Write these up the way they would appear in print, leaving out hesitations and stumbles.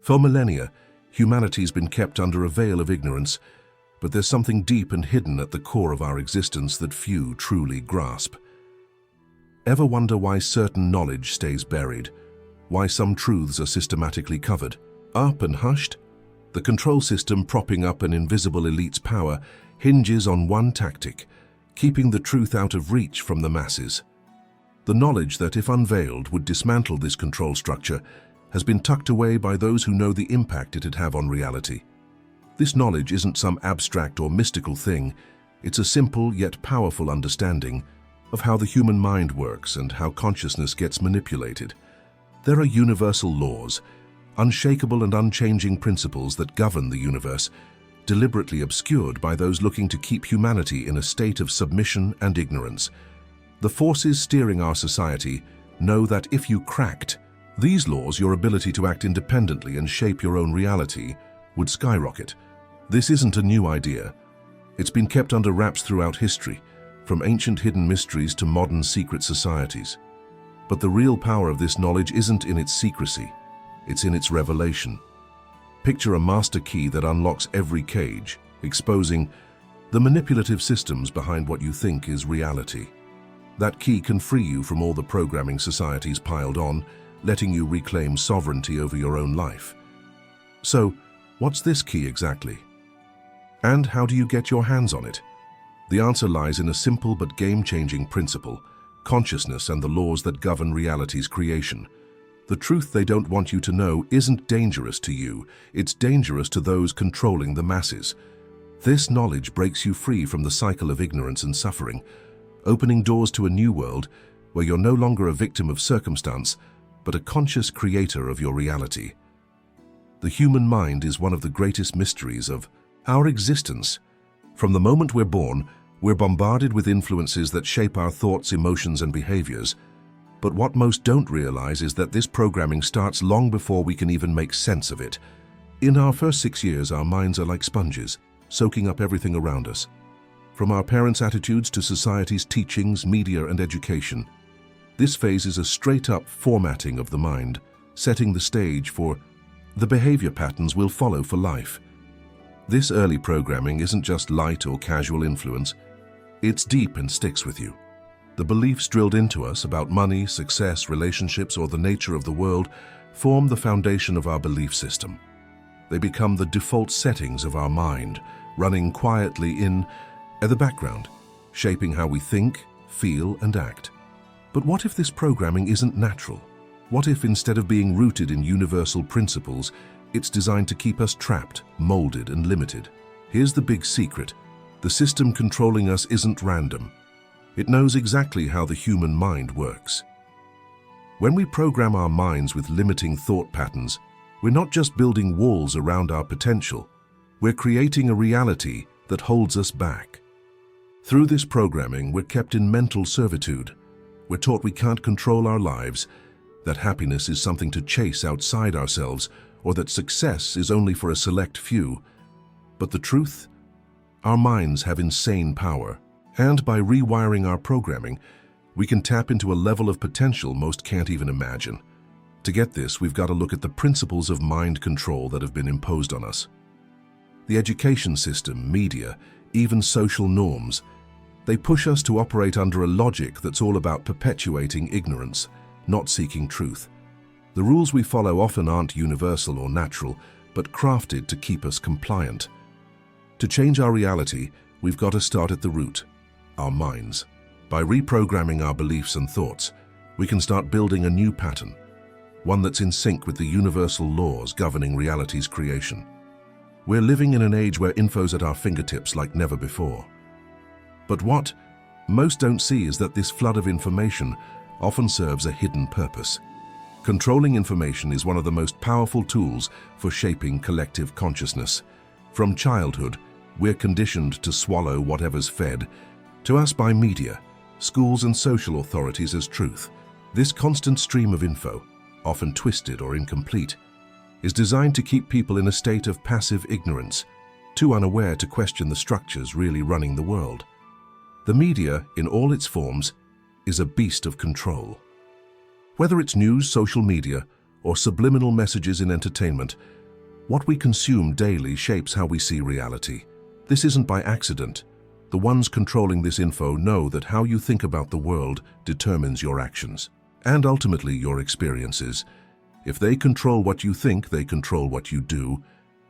For millennia, humanity's been kept under a veil of ignorance, but there's something deep and hidden at the core of our existence that few truly grasp. Ever wonder why certain knowledge stays buried? Why some truths are systematically covered up and hushed? The control system propping up an invisible elite's power hinges on one tactic: keeping the truth out of reach from the masses. The knowledge that, if unveiled, would dismantle this control structure has been tucked away by those who know the impact it'd have on reality. This knowledge isn't some abstract or mystical thing. It's a simple yet powerful understanding of how the human mind works and how consciousness gets manipulated. There are universal laws, unshakable and unchanging principles that govern the universe, deliberately obscured by those looking to keep humanity in a state of submission and ignorance. The forces steering our society know that if you cracked these laws, your ability to act independently and shape your own reality would skyrocket. This isn't a new idea. It's been kept under wraps throughout history, from ancient hidden mysteries to modern secret societies. But the real power of this knowledge isn't in its secrecy, it's in its revelation. Picture a master key that unlocks every cage, exposing the manipulative systems behind what you think is reality. That key can free you from all the programming society's piled on, letting you reclaim sovereignty over your own life. So, what's this key exactly? And how do you get your hands on it? The answer lies in a simple but game-changing principle: consciousness and the laws that govern reality's creation. The truth they don't want you to know isn't dangerous to you, it's dangerous to those controlling the masses. This knowledge breaks you free from the cycle of ignorance and suffering, opening doors to a new world where you're no longer a victim of circumstance, but a conscious creator of your reality. The human mind is one of the greatest mysteries of our existence. From the moment we're born, we're bombarded with influences that shape our thoughts, emotions, and behaviors. But what most don't realize is that this programming starts long before we can even make sense of it. In our first 6 years, our minds are like sponges, soaking up everything around us. From our parents' attitudes to society's teachings, media, and education. This phase is a straight-up formatting of the mind, setting the stage for the behavior patterns we'll follow for life. This early programming isn't just light or casual influence, it's deep and sticks with you. The beliefs drilled into us about money, success, relationships, or the nature of the world form the foundation of our belief system. They become the default settings of our mind, running quietly in the background, shaping how we think, feel, and act. But what if this programming isn't natural? What if, instead of being rooted in universal principles, it's designed to keep us trapped, molded, and limited? Here's the big secret: the system controlling us isn't random. It knows exactly how the human mind works. When we program our minds with limiting thought patterns, we're not just building walls around our potential, we're creating a reality that holds us back. Through this programming, we're kept in mental servitude. We're taught we can't control our lives, that happiness is something to chase outside ourselves, or that success is only for a select few. But the truth? Our minds have insane power, and by rewiring our programming, we can tap into a level of potential most can't even imagine. To get this, we've got to look at the principles of mind control that have been imposed on us. The education system, media, even social norms, they push us to operate under a logic that's all about perpetuating ignorance, not seeking truth. The rules we follow often aren't universal or natural, but crafted to keep us compliant. To change our reality, we've got to start at the root, our minds. By reprogramming our beliefs and thoughts, we can start building a new pattern, one that's in sync with the universal laws governing reality's creation. We're living in an age where info's at our fingertips like never before. But what most don't see is that this flood of information often serves a hidden purpose. Controlling information is one of the most powerful tools for shaping collective consciousness. From childhood, we're conditioned to swallow whatever's fed to us by media, schools, and social authorities as truth. This constant stream of info, often twisted or incomplete, is designed to keep people in a state of passive ignorance, too unaware to question the structures really running the world. The media, in all its forms, is a beast of control. Whether it's news, social media, or subliminal messages in entertainment, what we consume daily shapes how we see reality. This isn't by accident. The ones controlling this info know that how you think about the world determines your actions, and ultimately your experiences. If they control what you think, they control what you do,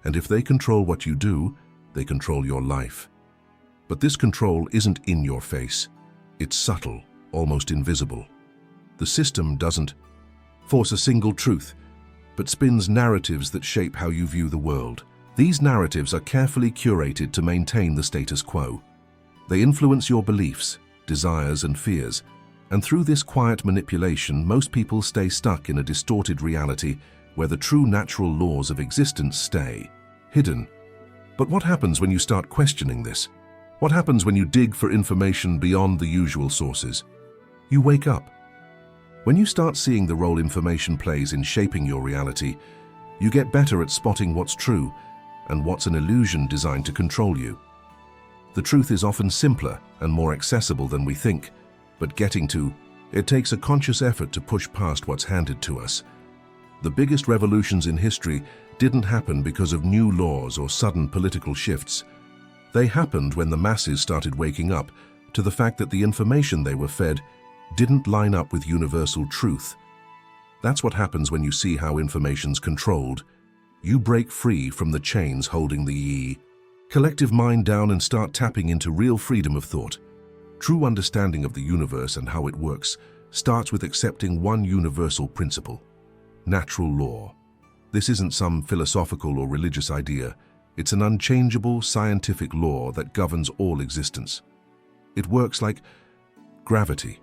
and if they control what you do, they control your life. But this control isn't in your face. It's subtle, almost invisible. The system doesn't force a single truth, but spins narratives that shape how you view the world. These narratives are carefully curated to maintain the status quo. They influence your beliefs, desires, and fears, and through this quiet manipulation, most people stay stuck in a distorted reality where the true natural laws of existence stay hidden. But what happens when you start questioning this? What happens when you dig for information beyond the usual sources? You wake up. When you start seeing the role information plays in shaping your reality, you get better at spotting what's true and what's an illusion designed to control you. The truth is often simpler and more accessible than we think, but getting to it takes a conscious effort to push past what's handed to us. The biggest revolutions in history didn't happen because of new laws or sudden political shifts. They happened when the masses started waking up to the fact that the information they were fed didn't line up with universal truth. That's what happens when you see how information's controlled. You break free from the chains holding the collective mind down and start tapping into real freedom of thought. True understanding of the universe and how it works starts with accepting one universal principle: natural law. This isn't some philosophical or religious idea. It's an unchangeable scientific law that governs all existence. It works like gravity.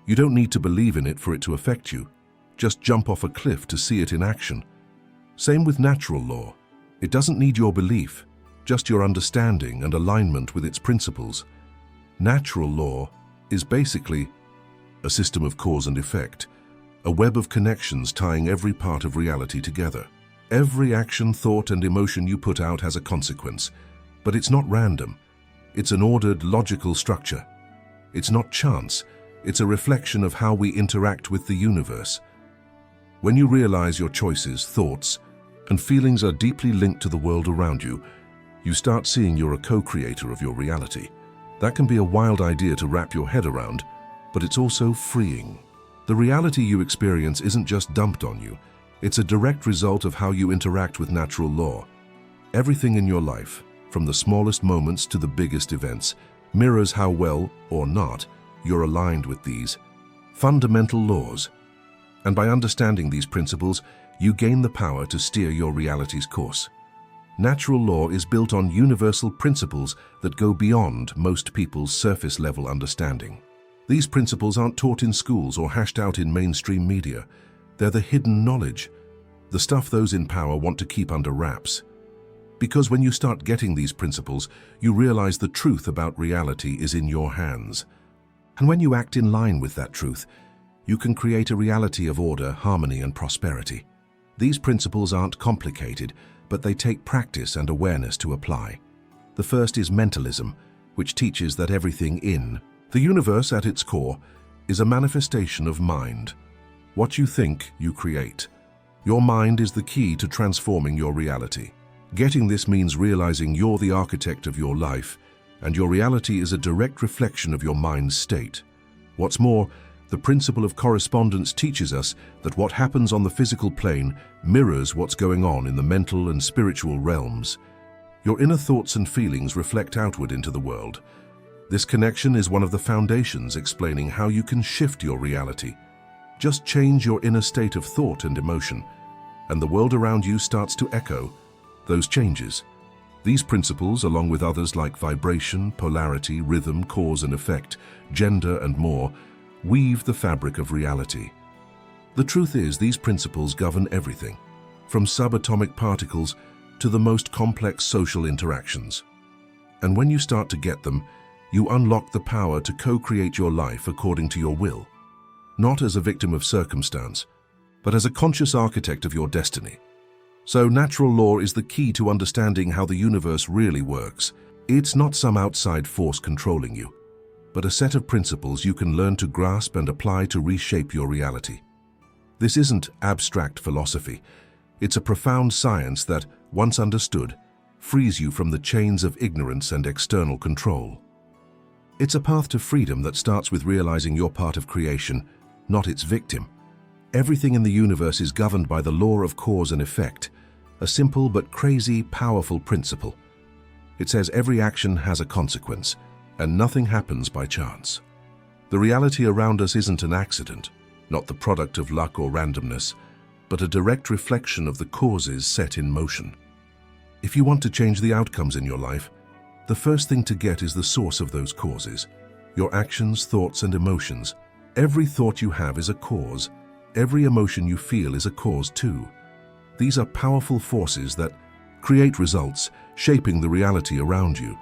You don't need to believe in it for it to affect you. Just jump off a cliff to see it in action. Same with natural law. It doesn't need your belief, just your understanding and alignment with its principles. Natural law is basically a system of cause and effect, a web of connections tying every part of reality together. Every action, thought, and emotion you put out has a consequence, but it's not random. It's an ordered, logical structure. It's not chance. It's a reflection of how we interact with the universe. When you realize your choices, thoughts, and feelings are deeply linked to the world around you, you start seeing you're a co-creator of your reality. That can be a wild idea to wrap your head around, but it's also freeing. The reality you experience isn't just dumped on you. It's a direct result of how you interact with natural law. Everything in your life, from the smallest moments to the biggest events, mirrors how well, or not, you're aligned with these fundamental laws. And by understanding these principles, you gain the power to steer your reality's course. Natural law is built on universal principles that go beyond most people's surface-level understanding. These principles aren't taught in schools or hashed out in mainstream media. They're the hidden knowledge, the stuff those in power want to keep under wraps. Because when you start getting these principles, you realize the truth about reality is in your hands. And when you act in line with that truth, you can create a reality of order, harmony, and prosperity. These principles aren't complicated, but they take practice and awareness to apply. The first is mentalism, which teaches that everything in the universe at its core is a manifestation of mind. What you think, you create. Your mind is the key to transforming your reality. Getting this means realizing you're the architect of your life, and your reality is a direct reflection of your mind's state. What's more, the principle of correspondence teaches us that what happens on the physical plane mirrors what's going on in the mental and spiritual realms. Your inner thoughts and feelings reflect outward into the world. This connection is one of the foundations explaining how you can shift your reality. Just change your inner state of thought and emotion, and the world around you starts to echo those changes. These principles, along with others like vibration, polarity, rhythm, cause and effect, gender, and more, weave the fabric of reality. The truth is, these principles govern everything, from subatomic particles to the most complex social interactions. And when you start to get them, you unlock the power to co-create your life according to your will, not as a victim of circumstance, but as a conscious architect of your destiny. So natural law is the key to understanding how the universe really works. It's not some outside force controlling you, but a set of principles you can learn to grasp and apply to reshape your reality. This isn't abstract philosophy. It's a profound science that, once understood, frees you from the chains of ignorance and external control. It's a path to freedom that starts with realizing you're part of creation, not its victim. Everything in the universe is governed by the law of cause and effect, a simple but crazy, powerful principle. It says every action has a consequence, and nothing happens by chance. The reality around us isn't an accident, not the product of luck or randomness, but a direct reflection of the causes set in motion. If you want to change the outcomes in your life, the first thing to get is the source of those causes, your actions, thoughts, and emotions. Every thought you have is a cause. Every emotion you feel is a cause too. These are powerful forces that create results, shaping the reality around you.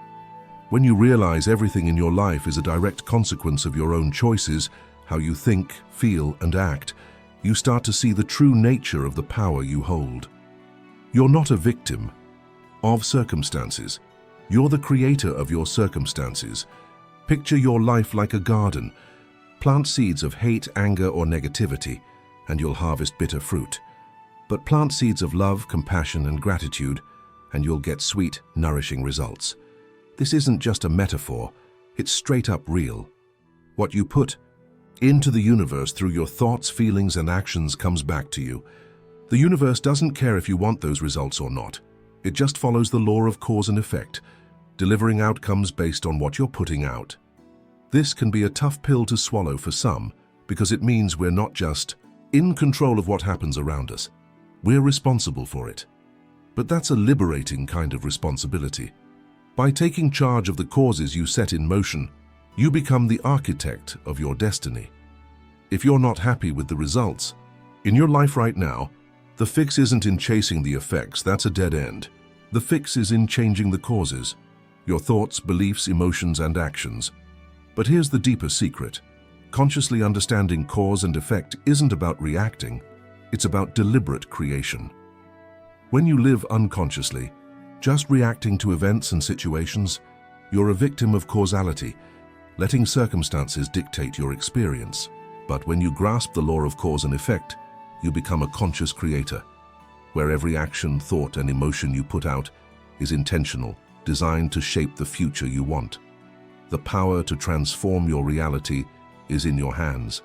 When you realize everything in your life is a direct consequence of your own choices, how you think, feel, and act, you start to see the true nature of the power you hold. You're not a victim of circumstances. You're the creator of your circumstances. Picture your life like a garden. Plant seeds of hate, anger, or negativity, and you'll harvest bitter fruit. But plant seeds of love, compassion, and gratitude, and you'll get sweet, nourishing results. This isn't just a metaphor, it's straight up real. What you put into the universe through your thoughts, feelings, and actions comes back to you. The universe doesn't care if you want those results or not. It just follows the law of cause and effect, delivering outcomes based on what you're putting out. This can be a tough pill to swallow for some, because it means we're not just in control of what happens around us. We're responsible for it. But that's a liberating kind of responsibility. By taking charge of the causes you set in motion, you become the architect of your destiny. If you're not happy with the results in your life right now, the fix isn't in chasing the effects, that's a dead end. The fix is in changing the causes, your thoughts, beliefs, emotions, and actions. But here's the deeper secret. Consciously understanding cause and effect isn't about reacting, it's about deliberate creation. When you live unconsciously, just reacting to events and situations, you're a victim of causality, letting circumstances dictate your experience. But when you grasp the law of cause and effect, you become a conscious creator, where every action, thought, and emotion you put out is intentional, designed to shape the future you want. The power to transform your reality is in your hands.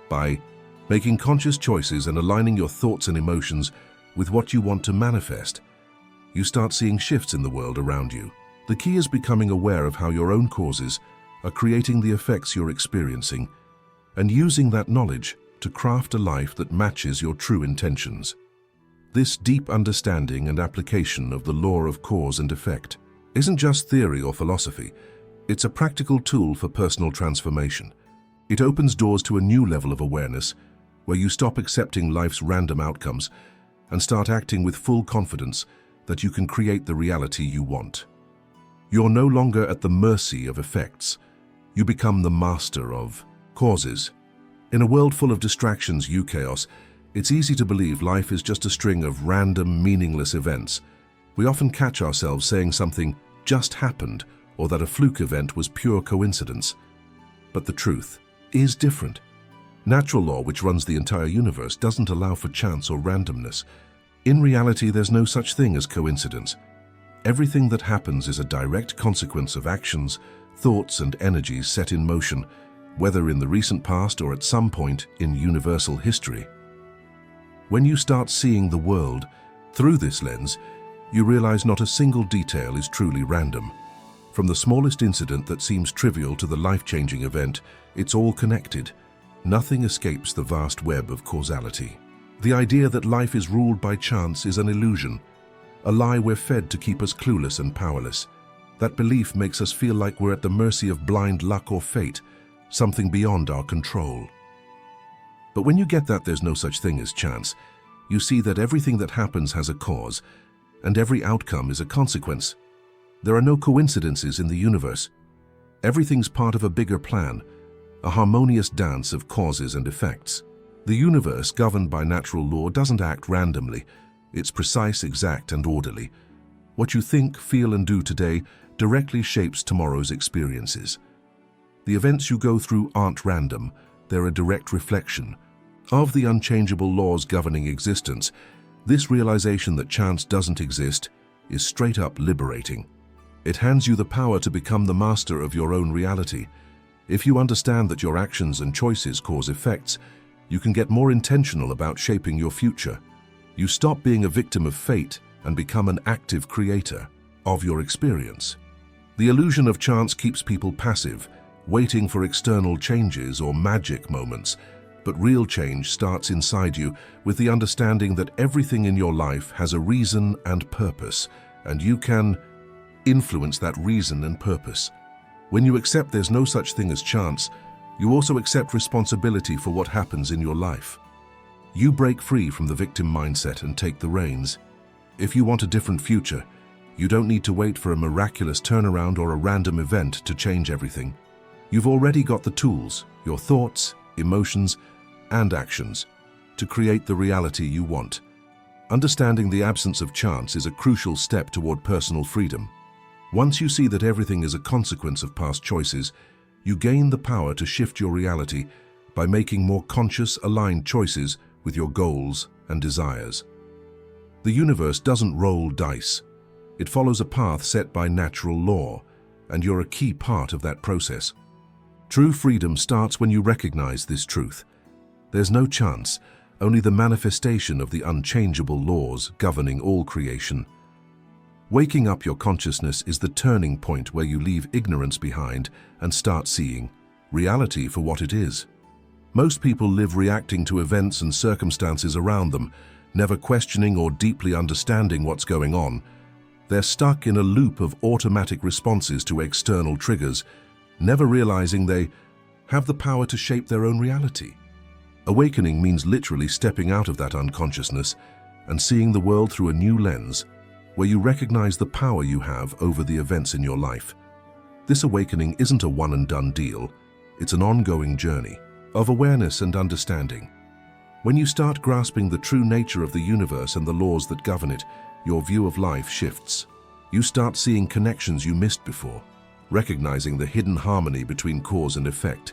By making conscious choices and aligning your thoughts and emotions with what you want to manifest, you start seeing shifts in the world around you. The key is becoming aware of how your own causes are creating the effects you're experiencing, and using that knowledge to craft a life that matches your true intentions. This deep understanding and application of the law of cause and effect isn't just theory or philosophy, it's a practical tool for personal transformation. It opens doors to a new level of awareness, where you stop accepting life's random outcomes and start acting with full confidence that you can create the reality you want. You're no longer at the mercy of effects. You become the master of causes. In a world full of distractions and chaos, it's easy to believe life is just a string of random, meaningless events. We often catch ourselves saying something just happened or that a fluke event was pure coincidence. But the truth is different. Natural law, which runs the entire universe, doesn't allow for chance or randomness. In reality, there's no such thing as coincidence. Everything that happens is a direct consequence of actions, thoughts, and energies set in motion, whether in the recent past or at some point in universal history. When you start seeing the world through this lens, you realize not a single detail is truly random. From the smallest incident that seems trivial to the life-changing event, it's all connected. Nothing escapes the vast web of causality. The idea that life is ruled by chance is an illusion, a lie we're fed to keep us clueless and powerless. That belief makes us feel like we're at the mercy of blind luck or fate, something beyond our control. But when you get that there's no such thing as chance, you see that everything that happens has a cause, and every outcome is a consequence. There are no coincidences in the universe. Everything's part of a bigger plan, a harmonious dance of causes and effects. The universe, governed by natural law, doesn't act randomly. It's precise, exact, and orderly. What you think, feel, and do today directly shapes tomorrow's experiences. The events you go through aren't random. They're a direct reflection of the unchangeable laws governing existence, this realization that chance doesn't exist is straight up liberating. It hands you the power to become the master of your own reality. If you understand that your actions and choices cause effects, you can get more intentional about shaping your future. You stop being a victim of fate and become an active creator of your experience. The illusion of chance keeps people passive, waiting for external changes or magic moments, but real change starts inside you with the understanding that everything in your life has a reason and purpose, and you can influence that reason and purpose. When you accept there's no such thing as chance, you also accept responsibility for what happens in your life. You break free from the victim mindset and take the reins. If you want a different future, you don't need to wait for a miraculous turnaround or a random event to change everything. You've already got the tools, your thoughts, emotions, and actions, to create the reality you want. Understanding the absence of chance is a crucial step toward personal freedom. Once you see that everything is a consequence of past choices, you gain the power to shift your reality by making more conscious, aligned choices with your goals and desires. The universe doesn't roll dice. It follows a path set by natural law, and you're a key part of that process. True freedom starts when you recognize this truth. There's no chance, only the manifestation of the unchangeable laws governing all creation. Waking up your consciousness is the turning point where you leave ignorance behind and start seeing reality for what it is. Most people live reacting to events and circumstances around them, never questioning or deeply understanding what's going on. They're stuck in a loop of automatic responses to external triggers, never realizing they have the power to shape their own reality. Awakening means literally stepping out of that unconsciousness and seeing the world through a new lens, where you recognize the power you have over the events in your life. This awakening isn't a one-and-done deal. It's an ongoing journey of awareness and understanding. When you start grasping the true nature of the universe and the laws that govern it, your view of life shifts. You start seeing connections you missed before, recognizing the hidden harmony between cause and effect,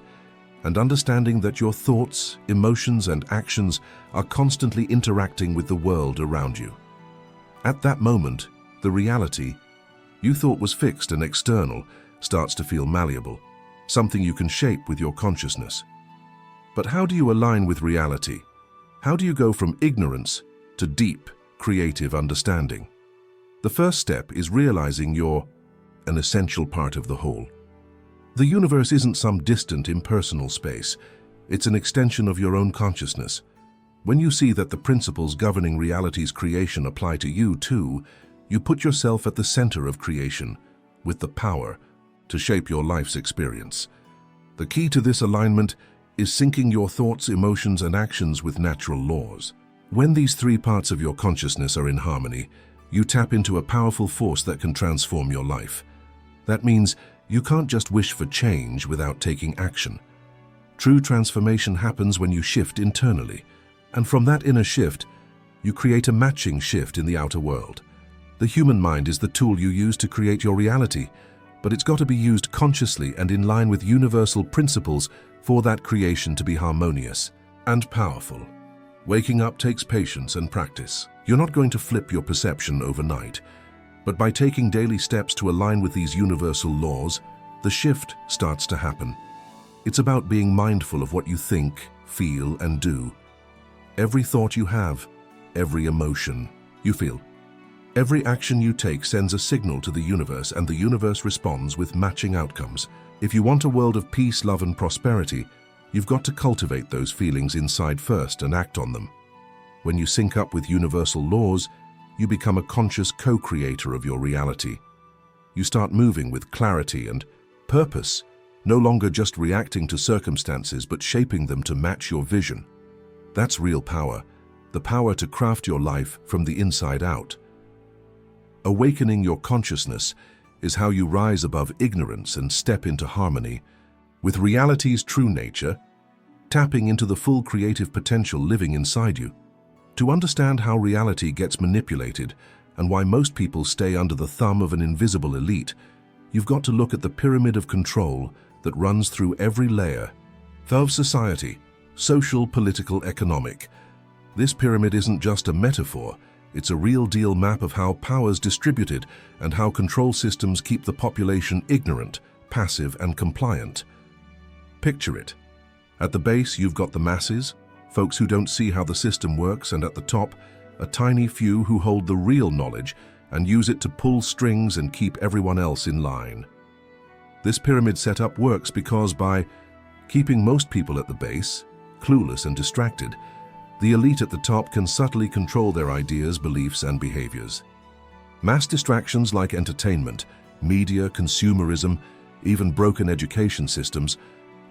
and understanding that your thoughts, emotions, and actions are constantly interacting with the world around you. At that moment, the reality you thought was fixed and external starts to feel malleable, something you can shape with your consciousness. But how do you align with reality? How do you go from ignorance to deep, creative understanding? The first step is realizing you're an essential part of the whole. The universe isn't some distant, impersonal space. It's an extension of your own consciousness. When you see that the principles governing reality's creation apply to you too, you put yourself at the center of creation, with the power to shape your life's experience. The key to this alignment is syncing your thoughts, emotions, and actions with natural laws. When these three parts of your consciousness are in harmony, you tap into a powerful force that can transform your life. That means you can't just wish for change without taking action. True transformation happens when you shift internally, and from that inner shift, you create a matching shift in the outer world. The human mind is the tool you use to create your reality, but it's got to be used consciously and in line with universal principles for that creation to be harmonious and powerful. Waking up takes patience and practice. You're not going to flip your perception overnight, but by taking daily steps to align with these universal laws, the shift starts to happen. It's about being mindful of what you think, feel, and do. Every thought you have, every emotion you feel, every action you take sends a signal to the universe, and the universe responds with matching outcomes. If you want a world of peace, love, and prosperity, you've got to cultivate those feelings inside first and act on them. When you sync up with universal laws, you become a conscious co-creator of your reality. You start moving with clarity and purpose, no longer just reacting to circumstances but shaping them to match your vision. That's real power, the power to craft your life from the inside out. Awakening your consciousness is how you rise above ignorance and step into harmony with reality's true nature, tapping into the full creative potential living inside you. To understand how reality gets manipulated and why most people stay under the thumb of an invisible elite, you've got to look at the pyramid of control that runs through every layer of society, social, political, economic. This pyramid isn't just a metaphor, it's a real-deal map of how power's distributed and how control systems keep the population ignorant, passive, and compliant. Picture it. At the base, you've got the masses, folks who don't see how the system works, and at the top, a tiny few who hold the real knowledge and use it to pull strings and keep everyone else in line. This pyramid setup works because by keeping most people at the base, clueless and distracted, the elite at the top can subtly control their ideas, beliefs, and behaviors. Mass distractions like entertainment, media, consumerism, even broken education systems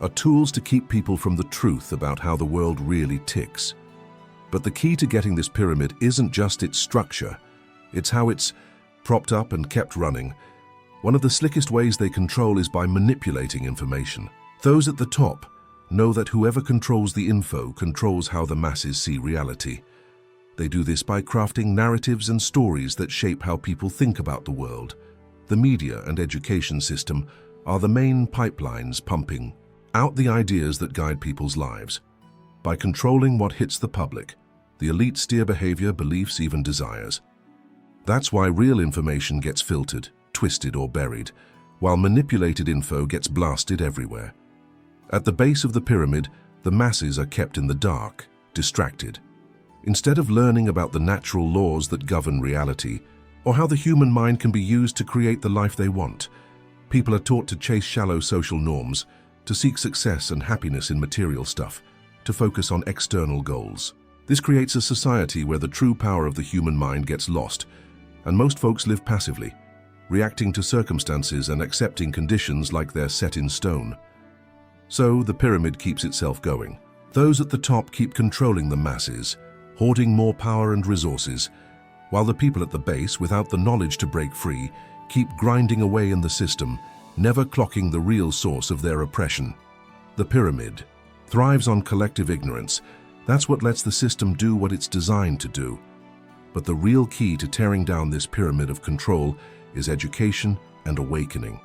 are tools to keep people from the truth about how the world really ticks. But the key to getting this pyramid isn't just its structure, it's how it's propped up and kept running. One of the slickest ways they control is by manipulating information. Those at the top know that whoever controls the info controls how the masses see reality. They do this by crafting narratives and stories that shape how people think about the world. The media and education system are the main pipelines pumping out the ideas that guide people's lives. By controlling what hits the public, the elite steer behavior, beliefs, even desires. That's why real information gets filtered, twisted, or buried, while manipulated info gets blasted everywhere. At the base of the pyramid, the masses are kept in the dark, distracted. Instead of learning about the natural laws that govern reality, or how the human mind can be used to create the life they want, people are taught to chase shallow social norms, to seek success and happiness in material stuff, to focus on external goals. This creates a society where the true power of the human mind gets lost, and most folks live passively, reacting to circumstances and accepting conditions like they're set in stone. So the pyramid keeps itself going. Those at the top keep controlling the masses, hoarding more power and resources, while the people at the base, without the knowledge to break free, keep grinding away in the system, never clocking the real source of their oppression. The pyramid thrives on collective ignorance. That's what lets the system do what it's designed to do. But the real key to tearing down this pyramid of control is education and awakening.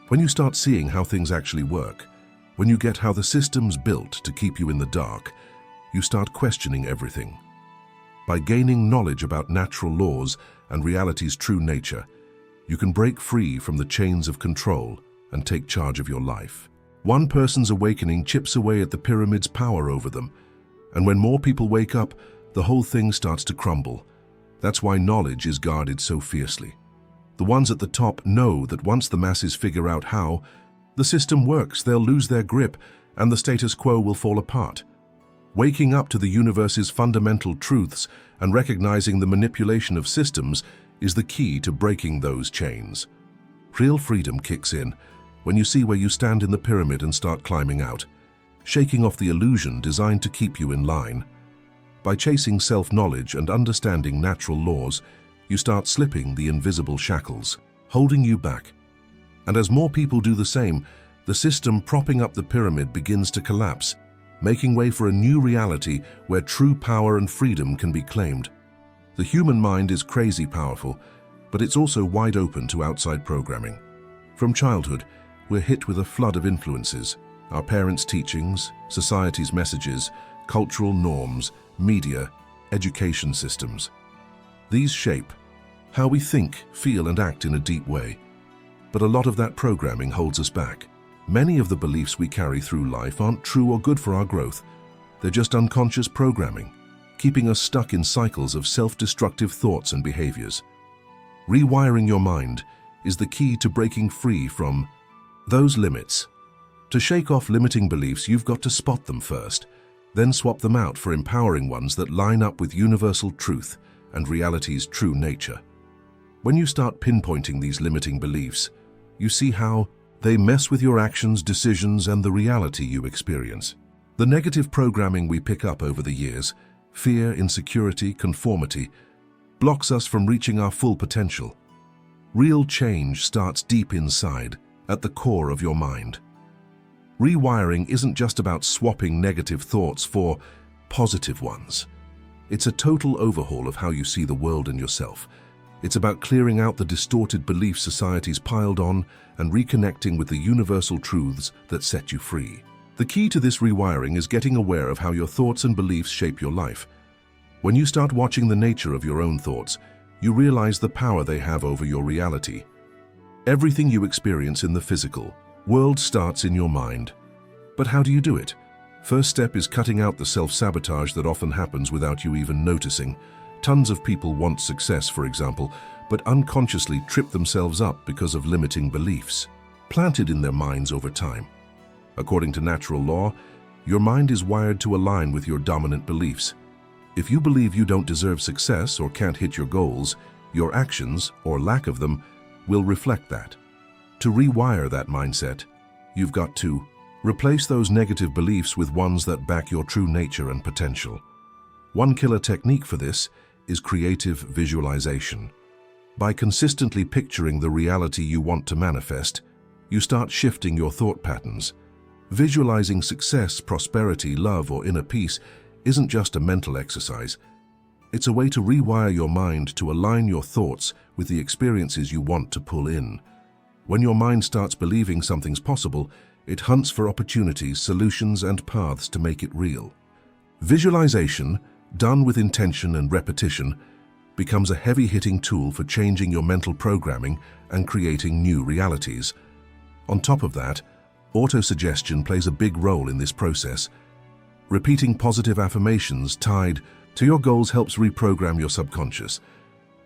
When you start seeing how things actually work, when you get how the system's built to keep you in the dark, you start questioning everything. By gaining knowledge about natural laws and reality's true nature, you can break free from the chains of control and take charge of your life. One person's awakening chips away at the pyramid's power over them, and when more people wake up, the whole thing starts to crumble. That's why knowledge is guarded so fiercely. The ones at the top know that once the masses figure out how the system works, they'll lose their grip and the status quo will fall apart. Waking up to the universe's fundamental truths and recognizing the manipulation of systems is the key to breaking those chains. Real freedom kicks in when you see where you stand in the pyramid and start climbing out, shaking off the illusion designed to keep you in line. By chasing self-knowledge and understanding natural laws, you start slipping the invisible shackles, holding you back. And as more people do the same, the system propping up the pyramid begins to collapse, making way for a new reality where true power and freedom can be claimed. The human mind is crazy powerful, but it's also wide open to outside programming. From childhood, we're hit with a flood of influences: our parents' teachings, society's messages, cultural norms, media, education systems. These shape how we think, feel, and act in a deep way. But a lot of that programming holds us back. Many of the beliefs we carry through life aren't true or good for our growth. They're just unconscious programming, keeping us stuck in cycles of self-destructive thoughts and behaviors. Rewiring your mind is the key to breaking free from those limits. To shake off limiting beliefs, you've got to spot them first, then swap them out for empowering ones that line up with universal truth and reality's true nature. When you start pinpointing these limiting beliefs, you see how they mess with your actions, decisions, and the reality you experience. The negative programming we pick up over the years, fear, insecurity, conformity, blocks us from reaching our full potential. Real change starts deep inside, at the core of your mind. Rewiring isn't just about swapping negative thoughts for positive ones. It's a total overhaul of how you see the world and yourself. It's about clearing out the distorted beliefs society's piled on and reconnecting with the universal truths that set you free. The key to this rewiring is getting aware of how your thoughts and beliefs shape your life. When you start watching the nature of your own thoughts, you realize the power they have over your reality. Everything you experience in the physical world starts in your mind. But how do you do it? First step is cutting out the self-sabotage that often happens without you even noticing. Tons of people want success, for example, but unconsciously trip themselves up because of limiting beliefs, planted in their minds over time. According to natural law, your mind is wired to align with your dominant beliefs. If you believe you don't deserve success or can't hit your goals, your actions, or lack of them, will reflect that. To rewire that mindset, you've got to replace those negative beliefs with ones that back your true nature and potential. One killer technique for this is creative visualization. By consistently picturing the reality you want to manifest, you start shifting your thought patterns. Visualizing success, prosperity, love, or inner peace isn't just a mental exercise. It's a way to rewire your mind to align your thoughts with the experiences you want to pull in. When your mind starts believing something's possible, it hunts for opportunities, solutions, and paths to make it real. Visualization, done with intention and repetition, becomes a heavy-hitting tool for changing your mental programming and creating new realities. On top of that, autosuggestion plays a big role in this process. Repeating positive affirmations tied to your goals helps reprogram your subconscious.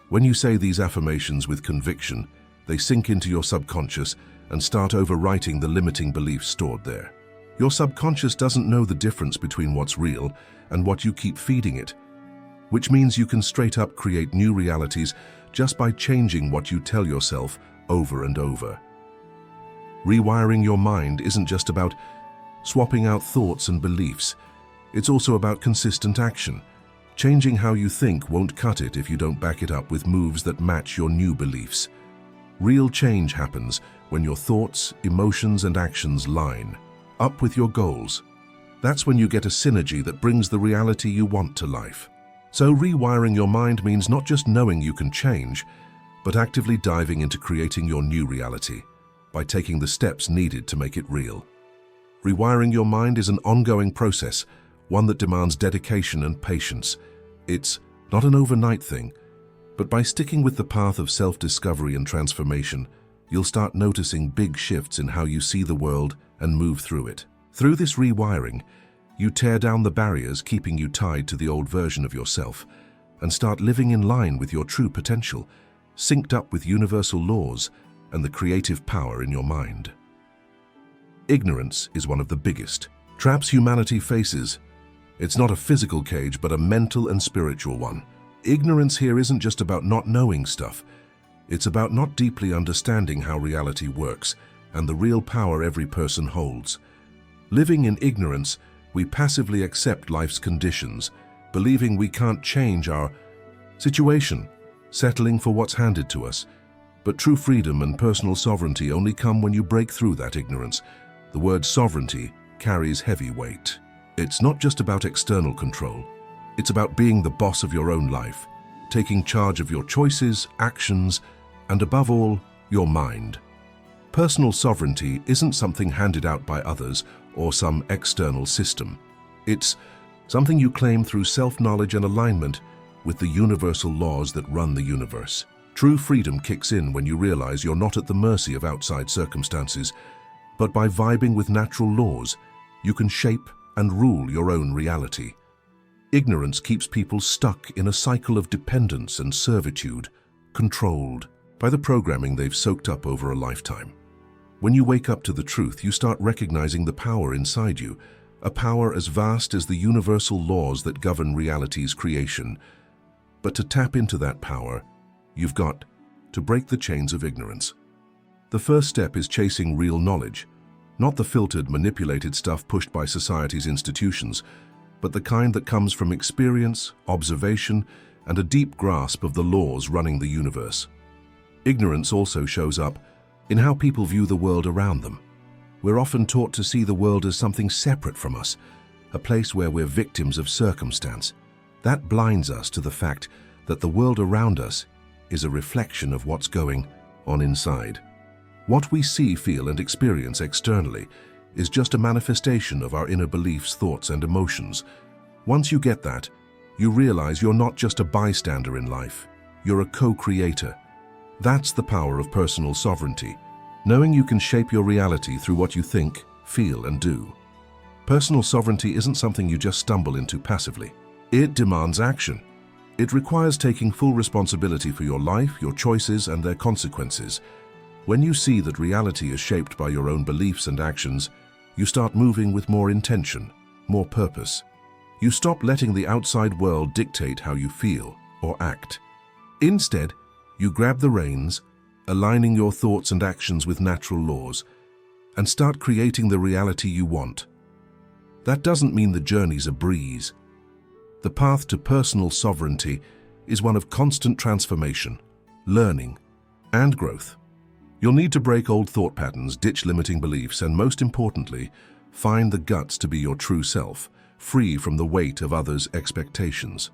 When you say these affirmations with conviction, they sink into your subconscious and start overwriting the limiting beliefs stored there. Your subconscious doesn't know the difference between what's real and what you keep feeding it, which means you can straight up create new realities just by changing what you tell yourself over and over. Rewiring your mind isn't just about swapping out thoughts and beliefs. It's also about consistent action. Changing how you think won't cut it if you don't back it up with moves that match your new beliefs. Real change happens when your thoughts, emotions, and actions line up with your goals. That's when you get a synergy that brings the reality you want to life. So rewiring your mind means not just knowing you can change, but actively diving into creating your new reality by taking the steps needed to make it real. Rewiring your mind is an ongoing process, one that demands dedication and patience. It's not an overnight thing, but by sticking with the path of self-discovery and transformation, you'll start noticing big shifts in how you see the world and move through it. Through this rewiring, you tear down the barriers keeping you tied to the old version of yourself and start living in line with your true potential, synced up with universal laws and the creative power in your mind. Ignorance is one of the biggest traps humanity faces. It's not a physical cage, but a mental and spiritual one. Ignorance here isn't just about not knowing stuff. It's about not deeply understanding how reality works and the real power every person holds. Living in ignorance, we passively accept life's conditions, believing we can't change our situation, settling for what's handed to us. But true freedom and personal sovereignty only come when you break through that ignorance. The word sovereignty carries heavy weight. It's not just about external control. It's about being the boss of your own life, taking charge of your choices, actions, and above all, your mind. Personal sovereignty isn't something handed out by others or some external system. It's something you claim through self-knowledge and alignment with the universal laws that run the universe. True freedom kicks in when you realize you're not at the mercy of outside circumstances, but by vibing with natural laws, you can shape and rule your own reality. Ignorance keeps people stuck in a cycle of dependence and servitude, controlled by the programming they've soaked up over a lifetime. When you wake up to the truth, you start recognizing the power inside you, a power as vast as the universal laws that govern reality's creation. But to tap into that power, you've got to break the chains of ignorance. The first step is chasing real knowledge, not the filtered, manipulated stuff pushed by society's institutions, but the kind that comes from experience, observation, and a deep grasp of the laws running the universe. Ignorance also shows up in how people view the world around them. We're often taught to see the world as something separate from us, a place where we're victims of circumstance. That blinds us to the fact that the world around us is a reflection of what's going on inside. What we see, feel, and experience externally is just a manifestation of our inner beliefs, thoughts, and emotions. Once you get that, you realize you're not just a bystander in life, you're a co-creator. That's the power of personal sovereignty, knowing you can shape your reality through what you think, feel, and do. Personal sovereignty isn't something you just stumble into passively. It demands action. It requires taking full responsibility for your life, your choices, and their consequences. When you see that reality is shaped by your own beliefs and actions, you start moving with more intention, more purpose. You stop letting the outside world dictate how you feel or act. Instead, you grab the reins, aligning your thoughts and actions with natural laws, and start creating the reality you want. That doesn't mean the journey's a breeze. The path to personal sovereignty is one of constant transformation, learning, and growth. You'll need to break old thought patterns, ditch limiting beliefs, and most importantly, find the guts to be your true self, free from the weight of others' expectations.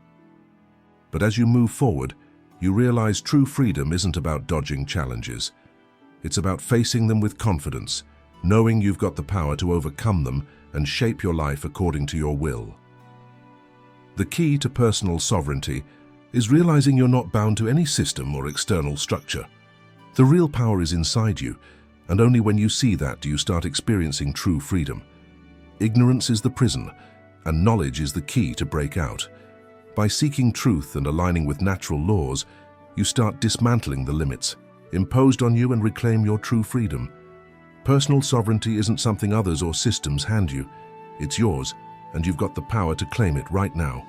But as you move forward, you realize true freedom isn't about dodging challenges. It's about facing them with confidence, knowing you've got the power to overcome them and shape your life according to your will. The key to personal sovereignty is realizing you're not bound to any system or external structure. The real power is inside you, and only when you see that do you start experiencing true freedom. Ignorance is the prison, and knowledge is the key to break out. By seeking truth and aligning with natural laws, you start dismantling the limits imposed on you and reclaim your true freedom. Personal sovereignty isn't something others or systems hand you. It's yours, and you've got the power to claim it right now.